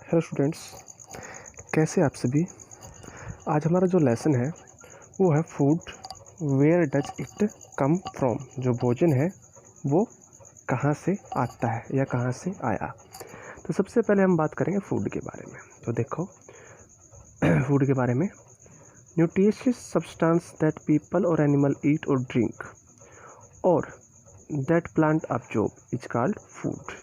Hello students, कैसे आप सभी। आज हमारा जो लेसन है वो है food, where does it come from. जो भोजन है वो कहाँ से आता है या कहाँ से आया। तो सबसे पहले हम बात करेंगे फूड के बारे में। तो देखो फूड के बारे में, न्यूट्रिशियस सब्सटेंस दैट पीपल और एनिमल ईट और ड्रिंक और that plant absorb is called food.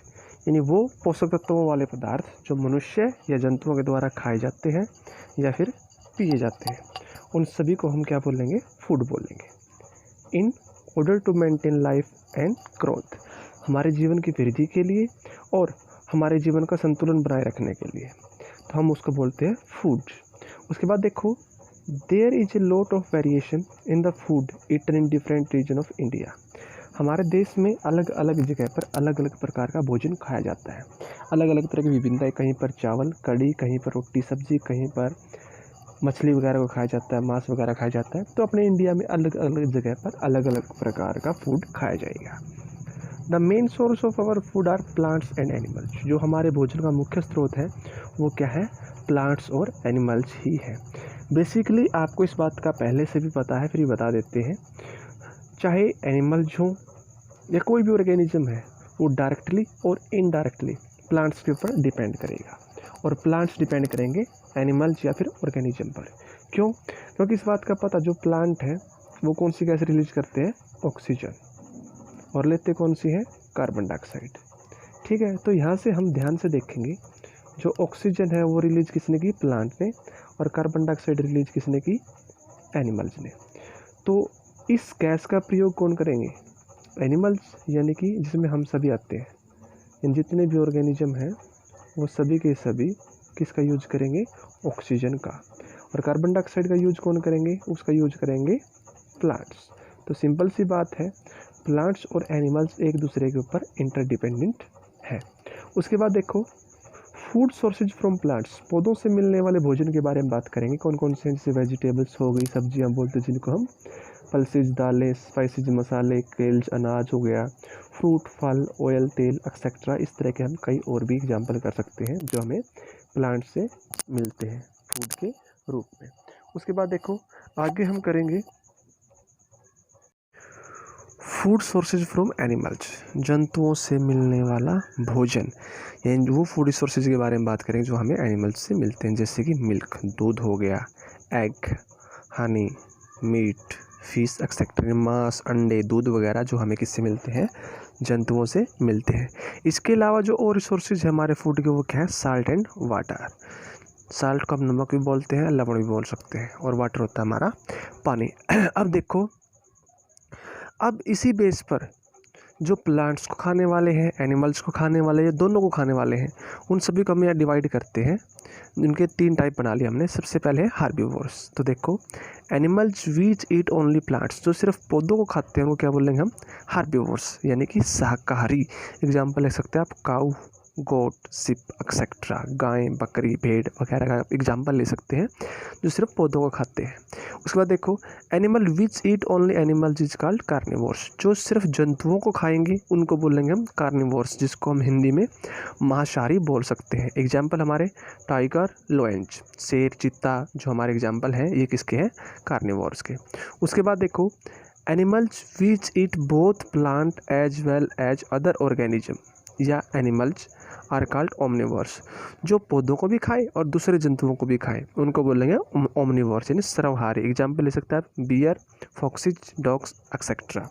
यानी वो पोषक तत्वों वाले पदार्थ जो मनुष्य या जंतुओं के द्वारा खाए जाते हैं या फिर पिए जाते हैं, उन सभी को हम क्या बोलेंगे? फूड बोलेंगे। In order to maintain life and growth, हमारे जीवन की वृद्धि के लिए और हमारे जीवन का संतुलन बनाए रखने के लिए, तो हम उसको बोलते हैं फूड। उसके बाद देखो, there is a lot of variation in the food eaten in different region of India. हमारे देश में अलग अलग जगह पर अलग अलग प्रकार का भोजन खाया जाता है। अलग अलग तरह की विभिन्नता है। कहीं पर चावल कढ़ी, कहीं पर रोटी सब्जी, कहीं पर मछली वगैरह को खाया जाता है, मांस वगैरह खाया जाता है। तो अपने इंडिया में अलग अलग जगह पर अलग अलग प्रकार का फूड खाया जाएगा। The main source of our food are plants and animals. जो हमारे भोजन का मुख्य स्रोत है वो क्या है? प्लांट्स और एनिमल्स ही है। बेसिकली आपको इस बात का पहले से भी पता है, फिर भी बता देते हैं। चाहे एनिमल्स हों या कोई भी ऑर्गेनिज्म है, वो डायरेक्टली और इनडायरेक्टली प्लांट्स के ऊपर डिपेंड करेगा, और प्लांट्स डिपेंड करेंगे एनिमल्स या फिर ऑर्गेनिज्म पर। क्यों? क्योंकि इस बात का पता, जो प्लांट है वो कौन सी गैस रिलीज करते हैं? ऑक्सीजन, और लेते कौन सी है? Carbon dioxide. ठीक है, तो यहाँ से हम ध्यान से देखेंगे, जो ऑक्सीजन है वो रिलीज किसने की? प्लांट ने। और कार्बन डाइऑक्साइड रिलीज किसने की? एनिमल्स ने। तो इस गैस का प्रयोग कौन करेंगे? एनिमल्स, यानी कि जिसमें हम सभी आते हैं। इन जितने भी ऑर्गेनिज्म हैं वो सभी के सभी किसका यूज करेंगे? ऑक्सीजन का। और कार्बन डाइऑक्साइड का यूज कौन करेंगे? उसका यूज करेंगे प्लांट्स। तो सिंपल सी बात है, प्लांट्स और एनिमल्स एक दूसरे के ऊपर इंटरडिपेंडेंट है। उसके बाद देखो, फूड सोर्सेज फ्रॉम प्लांट्स, पौधों से मिलने वाले भोजन के बारे में बात करेंगे। कौन कौन से हैं? जैसे वेजिटेबल्स हो गई, सब्जियां बोलते हैं जिनको हम, पल्सेज दालें, स्पाइसेज मसाले, केल्स अनाज हो गया, फ्रूट फल, ऑयल तेल एक्सेट्रा। इस तरह के हम कई और भी एग्जाम्पल कर सकते हैं जो हमें प्लांट से मिलते हैं फूड के रूप में। उसके बाद देखो, आगे हम करेंगे फूड सोर्सेज फ्रॉम एनिमल्स, जंतुओं से मिलने वाला भोजन। यानी वो फूड सोर्सेज के बारे में बात करेंगे जो हमें एनिमल्स से मिलते हैं, जैसे कि मिल्क, दूध हो गया, egg, honey, meat, fish etcetera. मांस, अंडे, दूध वगैरह जो हमें किससे मिलते हैं? जंतुओं से मिलते हैं। इसके अलावा जो और रिसोर्सेज है हमारे फूड के, वो क्या है? Salt and water. साल्ट को हम नमक भी बोलते हैं, लवण भी बोल सकते हैं, और वाटर होता है हमारा पानी। अब देखो, अब इसी बेस पर जो प्लांट्स को खाने वाले हैं, एनिमल्स को खाने वाले हैं, दोनों को खाने वाले हैं, उन सभी को हम यहाँ डिवाइड करते हैं। उनके 3 टाइप बना लिए हमने। सबसे पहले है हार्बीवोर्स। तो देखो, animals which eat only plants, जो सिर्फ पौधों को खाते हैं, वो क्या बोलेंगे हम? हार्बीवोर्स, यानी कि शाकाहारी। एग्जाम्पल ले सकते हैं आप, काऊ, गोट, सिप एक्सेट्रा। गाय, बकरी, भेड़ वगैरह का एग्जाम्पल ले सकते हैं जो सिर्फ पौधों को खाते हैं। उसके बाद देखो, animal which eat only animals is called carnivores, जो सिर्फ जंतुओं को खाएंगे उनको बोलेंगे हम कार्निवोर्स, जिसको हम हिंदी में मांसाहारी बोल सकते हैं। एग्जाम्पल हमारे टाइगर, लोएंज, शेर, चीता जो हमारे एग्जाम्पल हैं, ये किसके हैं? कार्निवोर्स के। उसके बाद देखो, animals which eat both plant as well as other organism या एनिमल्स आर कॉल्ड ओमनिवोर्स, जो पौधों को भी खाए और दूसरे जंतुओं को भी खाए, उनको बोलेंगे ओमनिवोर्स, यानी सर्वहारी। एग्जाम्पल ले सकते हैं आप, बियर, फॉक्सिज, डॉग्स एक्सेट्रा।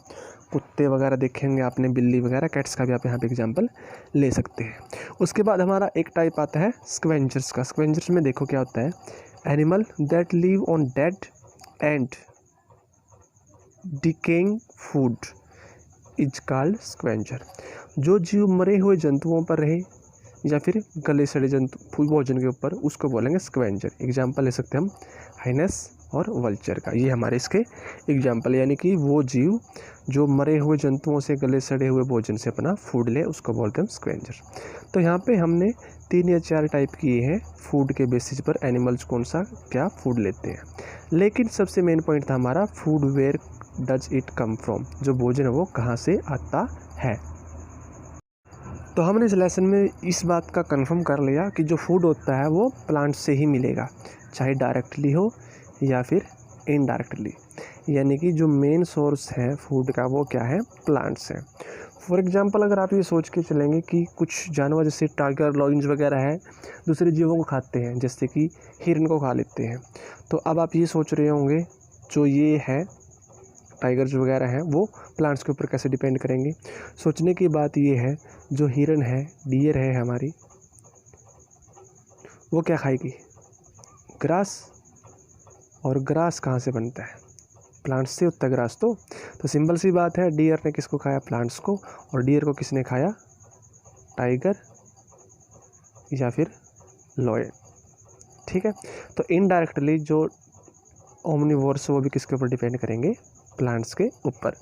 कुत्ते वगैरह देखेंगे आपने, बिल्ली वगैरह, कैट्स का भी आप यहाँ पे एग्जाम्पल ले सकते हैं। उसके बाद हमारा एक टाइप आता है स्क्वेंजर्स का। स्क्वेंजर्स में देखो क्या होता है, animal that live on dead and decaying food is called scavenger, जो जीव मरे हुए जंतुओं पर रहे या फिर गले सड़े जंतु भोजन के ऊपर, उसको बोलेंगे स्क्वेंजर। एग्जाम्पल ले सकते हैं हम हाइनेस और वल्चर का। ये हमारे इसके एग्जाम्पल, यानी कि वो जीव जो मरे हुए जंतुओं से, गले सड़े हुए भोजन से अपना फूड ले, उसको बोलते हैं स्क्वेंजर। तो यहाँ पे हमने 3 या 4 टाइप किए हैं फूड के बेसिस पर, एनिमल्स कौन सा क्या फूड लेते हैं। लेकिन सबसे मेन पॉइंट था हमारा food where does it come from, जो भोजन है वो कहाँ से आता है। तो हमने इस लेसन में इस बात का कंफर्म कर लिया कि जो फूड होता है वो प्लांट से ही मिलेगा, चाहे डायरेक्टली हो या फिर इनडायरेक्टली, यानी कि जो मेन सोर्स है फूड का वो क्या है, प्लांट्स है। फॉर एग्जांपल अगर आप ये सोच के चलेंगे कि कुछ जानवर जैसे टाइगर लॉयंस वगैरह है दूसरे जीवों को खाते हैं, जैसे कि हिरन को खा लेते हैं, तो अब आप ये सोच रहे होंगे जो ये है टाइगर्स वगैरह हैं वो प्लांट्स के ऊपर कैसे डिपेंड करेंगे। सोचने की बात ये है, जो हिरन है, डियर है हमारी, वो क्या खाएगी, ग्रास, और ग्रास कहाँ से बनता है, प्लांट्स से होता है ग्रास। तो सिंपल सी बात है, डियर ने किसको खाया, प्लांट्स को, और डियर को किसने खाया, टाइगर या फिर लॉयन। ठीक है, तो इनडायरेक्टली जो ओमनिवोर्स वो भी किसके ऊपर डिपेंड करेंगे, प्लांट्स के ऊपर।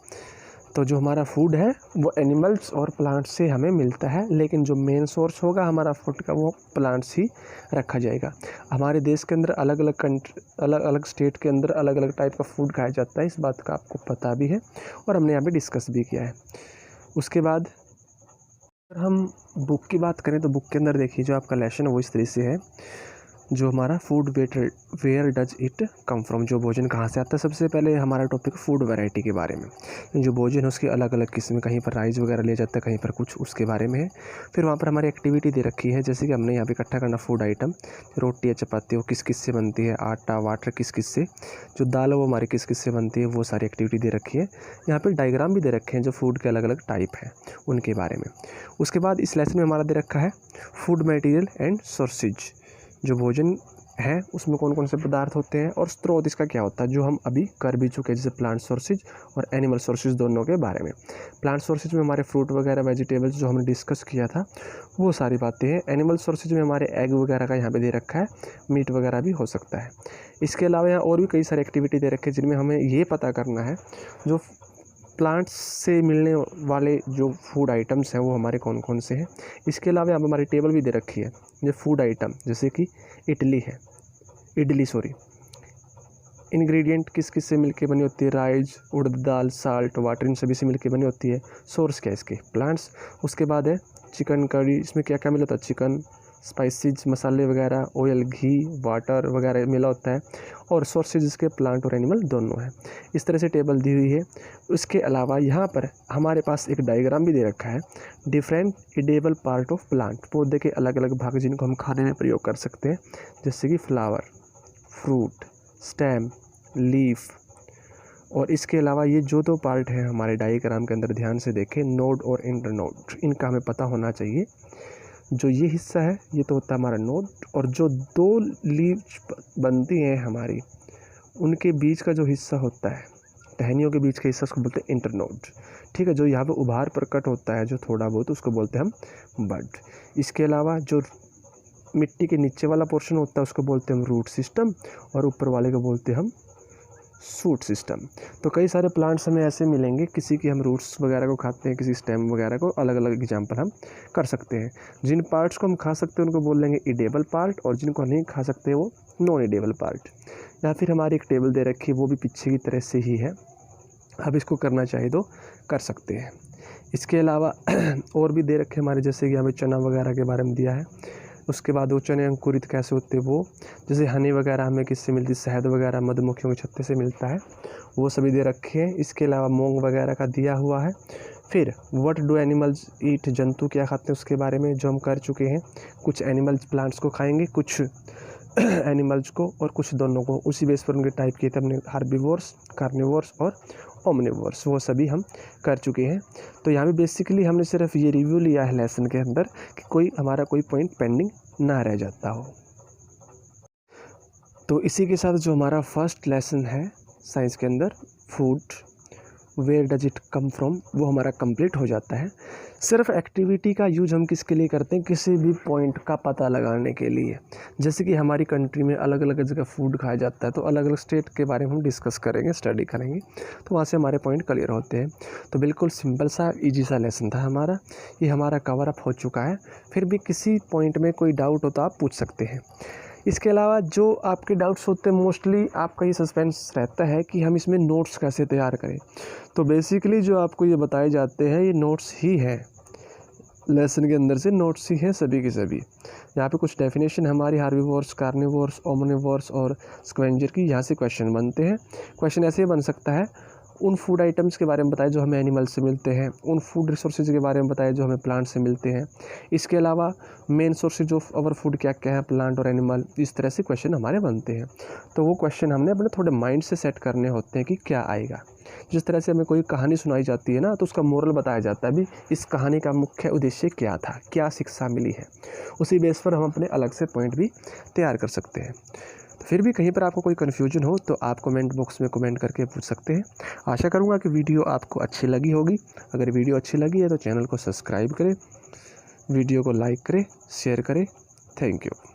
तो जो हमारा फूड है वो एनिमल्स और प्लांट्स से हमें मिलता है, लेकिन जो मेन सोर्स होगा हमारा फूड का वो प्लांट्स ही रखा जाएगा। हमारे देश के अंदर अलग अलग कंट्री, अलग अलग स्टेट के अंदर अलग अलग टाइप का फूड खाया जाता है, इस बात का आपको पता भी है और हमने यहाँ पे डिस्कस भी किया है। उसके बाद अगर हम बुक की बात करें तो बुक के अंदर देखिए जो आपका लेसन है वो इस तरह से है, जो हमारा food where does it come from, जो भोजन कहाँ से आता है। सबसे पहले हमारा टॉपिक फूड वैरायटी के बारे में, जो भोजन है उसकी अलग अलग किस्में, कहीं पर राइस वगैरह लिया जाता है, कहीं पर कुछ, उसके बारे में है। फिर वहाँ पर हमारी एक्टिविटी दे रखी है, जैसे कि हमने यहाँ पे इकट्ठा करना फूड आइटम, रोटी या चपाती वो किस किस से बनती है, आटा वाटर किस किस से, जो दाल है वो हमारी किस किस से बनती है, वो सारी एक्टिविटी दे रखी है। यहाँ पर डायग्राम भी दे रखे हैं जो फूड के अलग अलग टाइप हैं उनके बारे में। उसके बाद इस लेसन में हमारा दे रखा है फूड मटेरियल एंड सोर्सेज, जो भोजन है उसमें कौन कौन से पदार्थ होते हैं और स्रोत इसका क्या होता है, जो हम अभी कर भी चुके हैं, जैसे प्लांट सोर्सेज और एनिमल सोर्सेज दोनों के बारे में। प्लांट सोर्सेज में हमारे फ्रूट वगैरह वेजिटेबल्स जो हमने डिस्कस किया था वो सारी बातें हैं। एनिमल सोर्सेज में हमारे एग वगैरह का यहाँ पे दे रखा है, मीट वगैरह भी हो सकता है। इसके अलावा यहाँ और भी कई सारी एक्टिविटी दे रखी है जिनमें हमें ये पता करना है जो प्लांट्स से मिलने वाले जो फूड आइटम्स हैं वो हमारे कौन कौन से हैं। इसके अलावा यहाँ पर हमारी टेबल भी दे रखी है, जो फूड आइटम जैसे कि इडली इंग्रेडिएंट किस किस से मिलके बनी होती है, राइस, उड़द दाल, साल्ट, वाटर, इन सभी से मिलके बनी होती है। सोर्स क्या है इसके, प्लांट्स। उसके बाद है चिकन करी, इसमें क्या क्या मिला होता है, चिकन, स्पाइसेस, मसाले वगैरह, ऑयल, घी, वाटर वगैरह मिला होता है, और सोर्सेज इसके प्लांट और एनिमल दोनों हैं। इस तरह से टेबल दी हुई है। उसके अलावा यहाँ पर हमारे पास एक डायग्राम भी दे रखा है, different edible part of plant, पौधे के अलग अलग भाग जिनको हम खाने में प्रयोग कर सकते हैं, जैसे कि फ्लावर, फ्रूट, स्टेम, लीफ। और इसके अलावा ये जो दो पार्ट हैं हमारे डायग्राम के अंदर ध्यान से देखें, नोड और इंटरनोड, इनका हमें पता होना चाहिए। जो ये हिस्सा है ये तो होता है हमारा नोड, और जो दो लीव्स बनती हैं हमारी उनके बीच का जो हिस्सा होता है, टहनियों के बीच के हिस्सा, उसको बोलते हैं इंटरनोड। ठीक है, जो यहाँ पे उभार प्रकट होता है जो थोड़ा बहुत, उसको बोलते हैं हम बड। इसके अलावा जो मिट्टी के नीचे वाला पोर्शन होता है उसको बोलते हैं हम रूट सिस्टम, और ऊपर वाले को बोलते हैं हम शूट सिस्टम। तो कई सारे प्लांट्स हमें ऐसे मिलेंगे, किसी की हम रूट्स वगैरह को खाते हैं, किसी स्टेम वगैरह को, अलग अलग एग्जांपल हम कर सकते हैं। जिन पार्ट्स को हम खा सकते हैं उनको बोल लेंगे इडेबल पार्ट, और जिनको नहीं खा सकते वो नॉन इडेबल पार्ट। या फिर हमारी एक टेबल दे रखी है, वो भी पीछे की तरह से ही है, अब इसको करना चाहे तो कर सकते हैं। इसके अलावा और भी दे रखे हमारे, जैसे कि हमें चना वगैरह के बारे में दिया है। उसके बाद वो चने अंकुरित कैसे होते हैं, वो जैसे हनी वगैरह हमें किससे मिलती है, शहद वगैरह मधुमक्खियों के छत्ते से मिलता है, वो सभी दे रखे हैं। इसके अलावा मूंग वगैरह का दिया हुआ है। फिर व्हाट डू एनिमल्स ईट, जंतु क्या खाते हैं उसके बारे में जो हम कर चुके हैं। कुछ एनिमल्स प्लांट्स को खाएंगे, कुछ एनिमल्स को, और कुछ दोनों को। उसी बेस पर उनके टाइप किए थे हमने, हार्बीवोर्स, कार्निवोर्स और ओमनिवोर्स, वो सभी हम कर चुके हैं। तो यहाँ पे बेसिकली हमने सिर्फ ये रिव्यू लिया है लेसन के अंदर कि कोई हमारा कोई पॉइंट पेंडिंग ना रह जाता हो। तो इसी के साथ जो हमारा फर्स्ट लेसन है साइंस के अंदर, food where does it come from, वो हमारा कंप्लीट हो जाता है। सिर्फ एक्टिविटी का यूज हम किसके लिए करते हैं, किसी भी पॉइंट का पता लगाने के लिए। जैसे कि हमारी कंट्री में अलग अलग जगह फूड खाया जाता है, तो अलग अलग स्टेट के बारे में हम डिस्कस करेंगे, स्टडी करेंगे, तो वहाँ से हमारे पॉइंट क्लियर होते हैं। तो बिल्कुल सिंपल सा ईजी सा लेसन था हमारा, ये हमारा कवर अप हो चुका है। फिर भी किसी पॉइंट में कोई डाउट हो तो आप पूछ सकते हैं। इसके अलावा जो आपके डाउट्स होते हैं, मोस्टली आपका ये सस्पेंस रहता है कि हम इसमें नोट्स कैसे तैयार करें। तो बेसिकली जो आपको ये बताए जाते हैं ये नोट्स ही हैं। लेसन के अंदर से नोट्स ही हैं सभी के सभी। यहाँ पे कुछ डेफिनेशन हमारी हार्बीवोर्स, कार्निवोर्स, ओमनिवोर्स और स्क्वेंजर की, यहाँ से क्वेश्चन बनते हैं। क्वेश्चन ऐसे बन सकता है, उन फूड आइटम्स के बारे में बताएं जो हमें एनिमल से मिलते हैं, उन फूड रिसोर्सेज के बारे में बताएं जो हमें प्लांट से मिलते हैं। इसके अलावा main sources of our food क्या क्या है, प्लांट और एनिमल। इस तरह से क्वेश्चन हमारे बनते हैं। तो वो क्वेश्चन हमने अपने थोड़े माइंड से सेट करने होते हैं कि क्या आएगा। जिस तरह से हमें कोई कहानी सुनाई जाती है ना, तो उसका मोरल बताया जाता है, भी इस कहानी का मुख्य उद्देश्य क्या था, क्या शिक्षा मिली है। उसी बेस पर हम अपने अलग से पॉइंट भी तैयार कर सकते हैं। तो फिर भी कहीं पर आपको कोई कन्फ्यूजन हो तो आप कमेंट बॉक्स में कमेंट करके पूछ सकते हैं। आशा करूँगा कि वीडियो आपको अच्छी लगी होगी। अगर वीडियो अच्छी लगी है तो चैनल को सब्सक्राइब करें, वीडियो को लाइक करें, शेयर करें। Thank you.